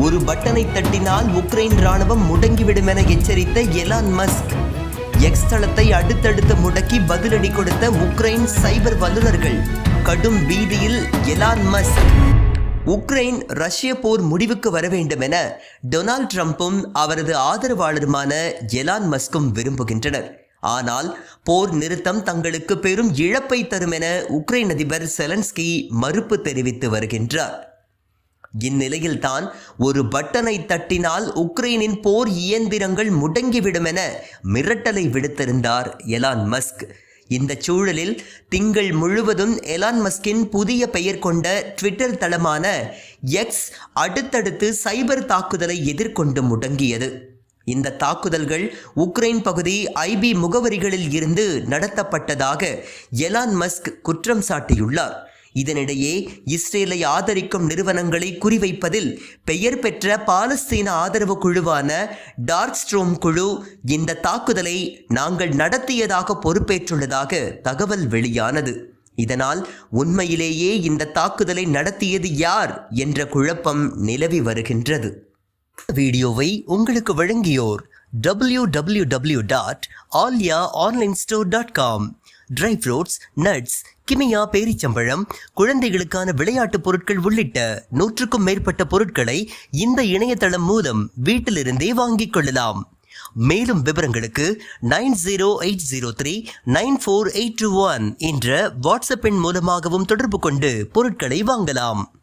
ஒரு பட்டனை தட்டினால் உக்ரைன் ராணுவம் முடங்கிவிடும் என எச்சரித்த எலான் மஸ்க். எக்ஸ் தளத்தை அடுத்தடுத்து முடக்கி பதிலடி கொடுத்த உக்ரைன் சைபர் வல்லுநர்கள். கடும் பீதியில் எலான் மஸ்க். உக்ரைன் ரஷ்ய போர் முடிவுக்கு வர வேண்டும் என டொனால்ட் ட்ரம்ப்பும் அவரது ஆதரவாளருமான எலான் மஸ்கும் விரும்புகின்றனர். ஆனால் போர் நிறுத்தம் தங்களுக்கு பெரும் இழப்பை தரும் என உக்ரைன் அதிபர் செலன்ஸ்கி மறுப்பு தெரிவித்து வருகின்றார். இந்நிலையில்தான் ஒரு பட்டனை தட்டினால் உக்ரைனின் போர் இயந்திரங்கள் முடங்கிவிடும் என மிரட்டலை விடுத்திருந்தார் எலான் மஸ்க். இந்த சூழலில் திங்கள் முழுவதும் எலான் மஸ்கின் புதிய பெயர் கொண்ட ட்விட்டர் தளமான எக்ஸ் அடுத்தடுத்து சைபர் தாக்குதலை எதிர்கொண்டு முடங்கியது. இந்த தாக்குதல்கள் உக்ரைன் பகுதி ஐபி முகவரிகளில் இருந்து நடத்தப்பட்டதாக எலான் மஸ்க் குற்றம் சாட்டியுள்ளார். இதனிடையே இஸ்ரேலை ஆதரிக்கும் நிறுவனங்களை குறிவைப்பதில் பெயர் பெற்ற பாலஸ்தீன ஆதரவு குழுவான டார்க் ஸ்ட்ரோம் குழு இந்த தாக்குதலை நாங்கள் நடத்தியதாக பொறுப்பேற்றுள்ளதாக தகவல் வெளியானது. இதனால் உண்மையிலேயே இந்த தாக்குதலை நடத்தியது யார் என்ற குழப்பம் நிலவி வருகின்றது. வீடியோவை உங்களுக்கு வழங்கியோர் www.alyaonlinestore.com. ட்ரை ஃப்ரூட்ஸ், நட்ஸ், கிமியா பேரிச்சம்பழம், குழந்தைகளுக்கான விளையாட்டு பொருட்கள் உள்ளிட்ட 100க்கும் மேற்பட்ட பொருட்களை இந்த இணையதளம் மூலம் வீட்டிலிருந்தே வாங்கிக் கொள்ளலாம். மேலும் விவரங்களுக்கு 9080394821 என்ற வாட்ஸ்அப் எண் மூலமாகவும் தொடர்பு கொண்டு பொருட்களை வாங்கலாம்.